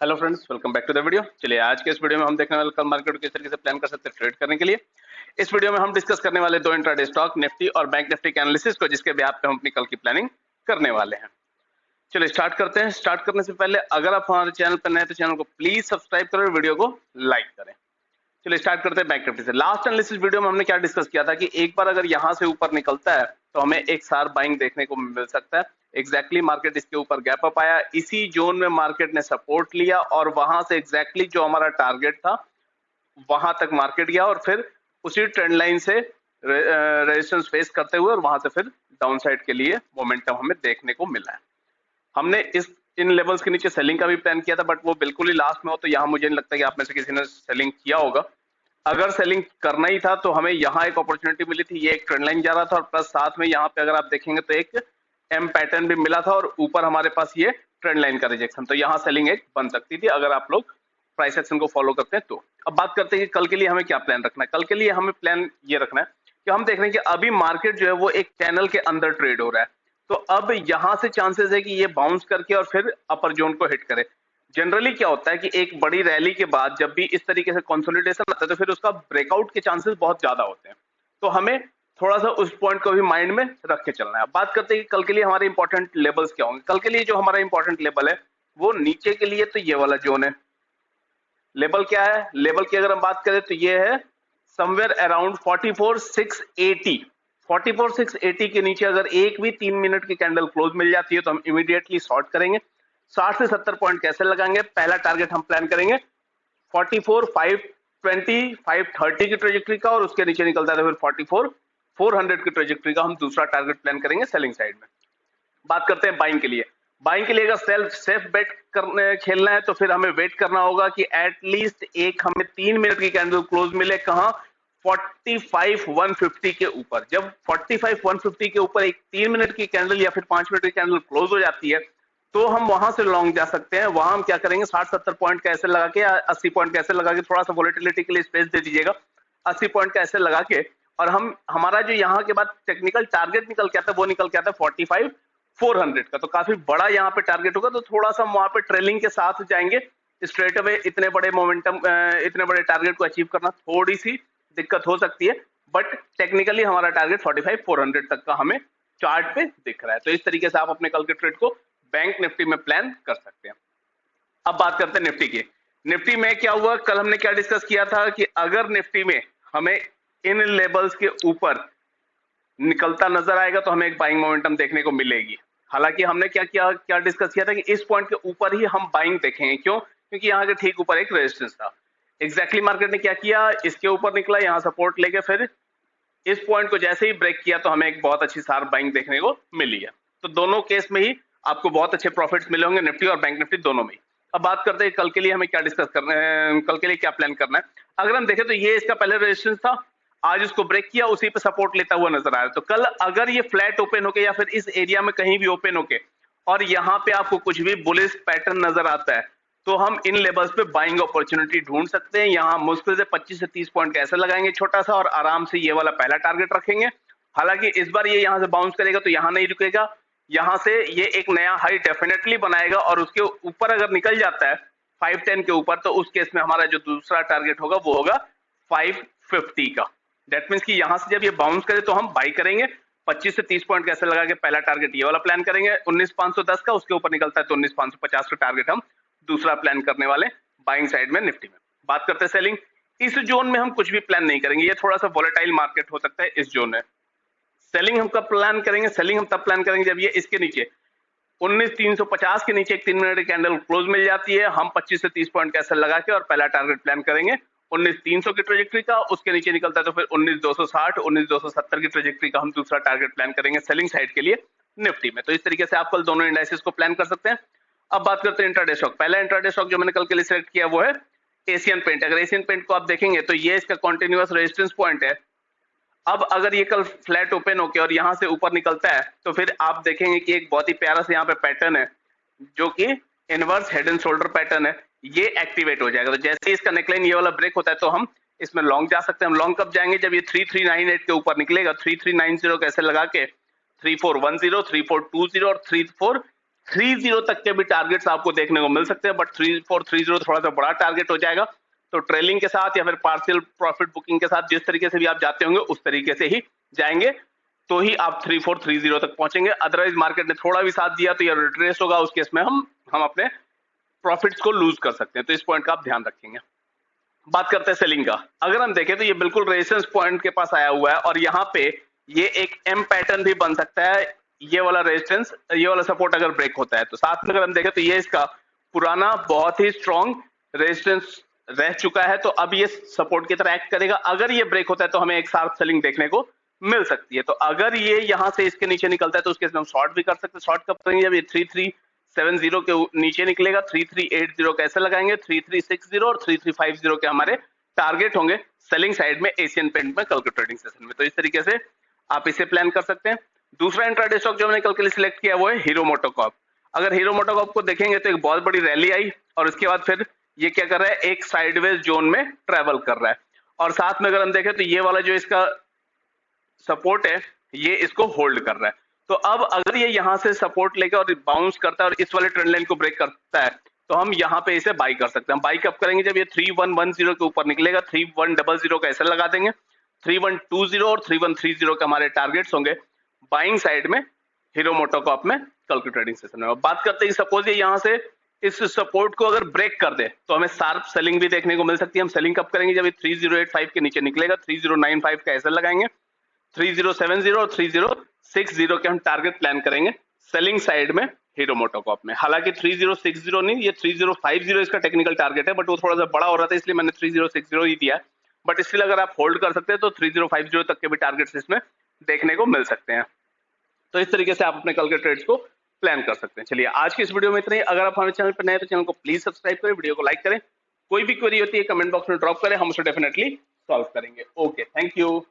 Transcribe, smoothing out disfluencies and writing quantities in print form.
Hello friends, welcome back to the video. चलिए आज के इस वीडियो में हम देखने वाले कल मार्केट को किस तरीके से प्लान कर सकते हैं ट्रेड करने के लिए। इस वीडियो में हम डिस्कस करने वाले दो इंट्राडे स्टॉक निफ्टी और बैंक निफ्टी के एनालिसिस को, जिसके बेस पे हम अपनी कल की प्लानिंग करने वाले हैं। चलिए स्टार्ट करते हैं। स्टार्ट करने से पहले अगर आप हमारे चैनल पर नए तो चैनल को प्लीज सब्सक्राइब करें और वीडियो को लाइक करें। चलिए स्टार्ट करते हैं बैंक निफ्टी से। लास्ट एनालिसिस वीडियो में हमने क्या डिस्कस किया था कि एक बार अगर यहां से ऊपर निकलता है तो हमें एक शार्प बाइंग देखने को मिल सकता है। एग्जैक्टली मार्केट इसके ऊपर गैप अप आया, इसी जोन में मार्केट ने सपोर्ट लिया और वहां से एग्जैक्टली जो हमारा टारगेट था वहां तक मार्केट गया और फिर उसी ट्रेंड लाइन से रेजिस्टेंस फेस करते हुए और वहां से फिर डाउन साइड के लिए मोमेंटम हमें देखने को मिला है। हमने इन लेवल्स के नीचे सेलिंग का भी प्लान किया था, बट वो बिल्कुल ही लास्ट में हो, तो यहाँ मुझे नहीं लगता कि आप में से किसी ने सेलिंग किया होगा। अगर सेलिंग करना ही था तो हमें यहाँ एक अपॉर्चुनिटी मिली थी, ये एक ट्रेंड लाइन जा रहा था और प्लस साथ में यहाँ पे अगर आप देखेंगे तो एक एम पैटर्न भी मिला था और ऊपर हमारे पास ये ट्रेंड लाइन का रिजेक्शन, तो यहाँ सेलिंग एक बन सकती थी अगर आप लोग प्राइस एक्शन को फॉलो करते हैं तो। अब बात करते हैं कि कल के लिए हमें क्या प्लान रखना है। कल के लिए हमें प्लान ये रखना है कि हम देख रहे हैं कि अभी मार्केट जो है वो एक चैनल के अंदर ट्रेड हो रहा है, तो अब यहां से चांसेस है कि ये बाउंस करके और फिर अपर जोन को हिट करे। जनरली क्या होता है कि एक बड़ी रैली के बाद जब भी इस तरीके से कंसोलिडेशन आता है तो फिर उसका ब्रेकआउट के चांसेस बहुत ज्यादा होते हैं, तो हमें थोड़ा सा उस पॉइंट को भी माइंड में रख के चलना है। बात करते हैं कि कल के लिए हमारे इंपॉर्टेंट लेवल्स क्या होंगे। कल के लिए जो हमारा इंपॉर्टेंट लेवल है वो नीचे के लिए तो ये वाला जोन है। लेवल क्या है? लेवल की अगर हम बात करें तो ये है समवेयर अराउंड 44,680। 44,680 के नीचे अगर एक भी 3 मिनट की कैंडल क्लोज मिल जाती है तो हम इमीडिएटली शॉर्ट करेंगे। 60 से 70 पॉइंट कैसे लगाएंगे? पहला टारगेट हम प्लान करेंगे 44,520 530 की ट्रेजेक्टरी का, और उसके नीचे निकलता है तो फिर 44,400 की ट्रेजेक्टरी का हम दूसरा टारगेट प्लान करेंगे सेलिंग साइड में। बात करते हैं बाइंग के लिए। बाइंग के लिए अगर सेफ बेट करने खेलना है तो फिर हमें वेट करना होगा कि एटलीस्ट एक हमें 3 मिनट की कैंडल क्लोज मिले। कहां? 45,150 के ऊपर। जब 45,150 के ऊपर एक 3 मिनट की कैंडल या फिर 5 मिनट की कैंडल क्लोज हो जाती है तो हम वहां से लॉन्ग जा सकते हैं। वहां हम क्या करेंगे? 60-70 पॉइंट का ऐसे लगा के, 80 पॉइंट का ऐसे लगा के, थोड़ा सा वोलेटिलिटी के लिए स्पेस दे दीजिएगा। 80 पॉइंट का ऐसे लगा के, और हम हमारा जो यहाँ के बाद टेक्निकल टारगेट निकल के आता है वो निकल के आता है 45,400 का, तो काफी बड़ा यहाँ पे टारगेट होगा। तो थोड़ा सा वहां पे ट्रेलिंग के साथ जाएंगे। स्ट्रेट अवे इतने बड़े मोमेंटम, इतने बड़े टारगेट को अचीव करना थोड़ी सी दिक्कत हो सकती है, बट टेक्निकली हमारा टारगेट 45,400 तक का हमें चार्ट पे दिख रहा है। तो इस तरीके से आप अपने कल के ट्रेड को बैंक निफ्टी में प्लान कर सकते हैं। अब बात करते हैं निफ्टी की। निफ्टी में क्या हुआ? कल हमने क्या डिस्कस किया था कि अगर निफ्टी में हमें इन लेवल्स के ऊपर निकलता नजर आएगा तो हमें एक बाइंग मोमेंटम देखने को मिलेगी। हालांकि हमने क्या डिस्कस किया था कि इस पॉइंट के ऊपर ही हम बाइंग देखेंगे। क्यों? क्योंकि यहाँ के ठीक ऊपर एक रेजिस्टेंस था। एग्जैक्टली मार्केट ने क्या किया? इसके ऊपर निकला, यहाँ सपोर्ट लेके फिर इस पॉइंट को जैसे ही ब्रेक किया तो हमें एक बहुत अच्छी शार्प बाइंग देखने को मिली है। तो दोनों केस में ही आपको बहुत अच्छे प्रॉफिट्स मिले होंगे, निफ्टी और बैंक निफ्टी दोनों में। अब बात करते हैं कल के लिए हमें क्या डिस्कस करना है, कल के लिए क्या प्लान करना है। अगर हम देखें तो ये इसका पहले रेजिस्टेंस था, आज उसको ब्रेक किया, उसी पे सपोर्ट लेता हुआ नजर आ रहा है। तो कल अगर ये फ्लैट ओपन होके या फिर इस एरिया में कहीं भी ओपन होके और यहाँ पे आपको कुछ भी बुलिश पैटर्न नजर आता है तो हम इन लेवल्स पे बाइंग अपॉर्चुनिटी ढूंढ सकते हैं। यहाँ मुश्किल से 25 से 30 पॉइंट कैसे लगाएंगे छोटा सा, और आराम से ये वाला पहला टारगेट रखेंगे। हालांकि इस बार ये यहाँ से बाउंस करेगा तो यहाँ नहीं रुकेगा, यहाँ से ये एक नया हाई डेफिनेटली बनाएगा और उसके ऊपर अगर निकल जाता है 510 के ऊपर तो उस केस में हमारा जो दूसरा टारगेट होगा वो होगा 550 का। दैट मीन्स कि यहां से जब ये बाउंस करे तो हम बाई करेंगे। 25 से 30 पॉइंट कैसे लगा के पहला टारगेट ये वाला प्लान करेंगे 19,510 का, उसके ऊपर निकलता है तो 19,550 का टारगेट हम दूसरा प्लान करने वाले बाइंग साइड में निफ्टी में। बात करते हैं सेलिंग। इस जोन में हम कुछ भी प्लान नहीं करेंगे, ये थोड़ा सा वोलेटाइल मार्केट हो सकता है इस जोन में। सेलिंग हम कब प्लान करेंगे? सेलिंग हम तब प्लान करेंगे जब ये इसके नीचे 19,350 के नीचे एक 3 मिनट की कैंडल क्लोज मिल जाती है। हम 25 से 30 पॉइंट कैसे लगा के और पहला टारगेट प्लान करेंगे 19,300 की ट्रेजेक्टरी का, उसके नीचे निकलता है तो फिर 19,260 19,270 की ट्रेजेक्टरी का हम दूसरा टारगेट प्लान करेंगे सेलिंग साइड के लिए निफ्टी में। तो इस तरीके से आप कल दोनों इंडाइसेस को प्लान कर सकते हैं। अब बात करते हैं इंट्राडे स्टॉक। पहला इंट्राडे स्टॉक जो मैंने कल के लिए सिलेक्ट किया वो है एशियन पेंट। अगर एशियन पेंट को आप देखेंगे तो ये इसका कॉन्टिन्यूअस रेजिस्टेंस पॉइंट है। अब अगर ये कल फ्लैट ओपन होके और यहां से ऊपर निकलता है तो फिर आप देखेंगे कि एक बहुत ही प्यारा सा यहाँ पे पैटर्न है जो कि inverse head and shoulder pattern है, ये एक्टिवेट हो जाएगा। तो जैसे ही इसका नेकलाइन ये वाला ब्रेक होता है तो हम इसमें लॉन्ग जा सकते हैं। हम लॉन्ग कब जाएंगे? जब ये 3398 के ऊपर निकलेगा। 3390 कैसे लगा के 3410 3420 और 30 तक के भी टारगेट्स आपको देखने को मिल सकते हैं, बट 3430 थोड़ा सा बड़ा टारगेट हो जाएगा। तो ट्रेलिंग के साथ या फिर पार्शियल प्रॉफिट बुकिंग के साथ जिस तरीके से भी आप जाते होंगे उस तरीके से ही जाएंगे, तो ही आप 3430 तक पहुंचेंगे। अदरवाइज मार्केट ने थोड़ा भी साथ दिया तो ये रिट्रेस होगा, उस केस में हम अपने प्रॉफिट्स को लूज कर सकते हैं। तो इस पॉइंट का आप ध्यान रखेंगे। बात करते हैं सेलिंग का। अगर हम देखें तो ये बिल्कुल रेजिस्टेंस पॉइंट के पास आया हुआ है और यहाँ पे ये एक एम पैटर्न भी बन सकता है। ये वाला रेजिस्टेंस, ये वाला सपोर्ट अगर ब्रेक होता है तो साथ में अगर हम देखें तो ये इसका पुराना बहुत ही स्ट्रॉन्ग रेजिस्टेंस रह चुका है, तो अब ये सपोर्ट की तरह एक्ट करेगा। अगर ये ब्रेक होता है तो हमें एक शार्प सेलिंग देखने को मिल सकती है। तो अगर ये यहां से इसके नीचे निकलता है तो उसके हम शॉर्ट भी कर सकते हैं। शॉर्ट कब करेंगे? जब ये 3370 के नीचे निकलेगा। 3380 कैसे लगाएंगे? 3360 और 3350 के हमारे टारगेट होंगे सेलिंग साइड में एशियन पेंट में कल के ट्रेडिंग सेशन में। तो इस तरीके से आप इसे प्लान कर सकते हैं। दूसरा इंट्राडे स्टॉक जो हमने कल के लिए सिलेक्ट किया वो है हीरो मोटोकॉर्प। अगर हीरो मोटोकॉर्प को देखेंगे तो एक बहुत बड़ी रैली आई और उसके बाद फिर ये क्या कर रहा है, एक साइडवेज जोन में ट्रेवल कर रहा है। और साथ में अगर हम देखें तो ये वाला जो इसका सपोर्ट है ये इसको होल्ड कर रहा है। तो अब अगर ये यहां से सपोर्ट लेकर और बाउंस करता है और इस वाले ट्रेंड लाइन को ब्रेक करता है तो हम यहां पे इसे बाई कर सकते हैं। बाई कब करेंगे? जब ये 3110 के ऊपर निकलेगा। 3100 का ऐसे लगा देंगे। 3120 और 3130 के हमारे टारगेट्स होंगे बाइंग साइड में हीरो मोटोकॉर्प में कल के ट्रेडिंग सेशन में। बात करते हैं सपोज ये यहां से इस सपोर्ट को अगर ब्रेक कर दे तो हमें शार्प सेलिंग भी देखने को मिल सकती है। हम सेलिंग कब करेंगे? जब ये 3085 के नीचे निकलेगा। 3095 का ऐसे लगाएंगे। 3070 और 3060 के हम टारगेट प्लान करेंगे सेलिंग साइड में हीरो मोटोकॉर्प में। हालांकि 3060 नहीं, ये 3050 इसका टेक्निकल टारगेट है, बट वो थोड़ा सा बड़ा हो रहा था इसलिए मैंने 3060 ही दिया है। बट स्टिल अगर आप होल्ड कर सकते हैं तो 3050 तक के भी टारगेट्स इसमें देखने को मिल सकते हैं। तो इस तरीके से आप अपने कल के ट्रेड्स को प्लान कर सकते हैं। चलिए आज की इस वीडियो में इतना ही। अगर आप हमारे चैनल पर नए तो चैनल को प्लीज सब्सक्राइब करें, वीडियो को लाइक करें। कोई भी क्वेरी होती है कमेंट बॉक्स में ड्रॉप करें, हम उसे डेफिनेटली सॉल्व करेंगे। Okay, thank you.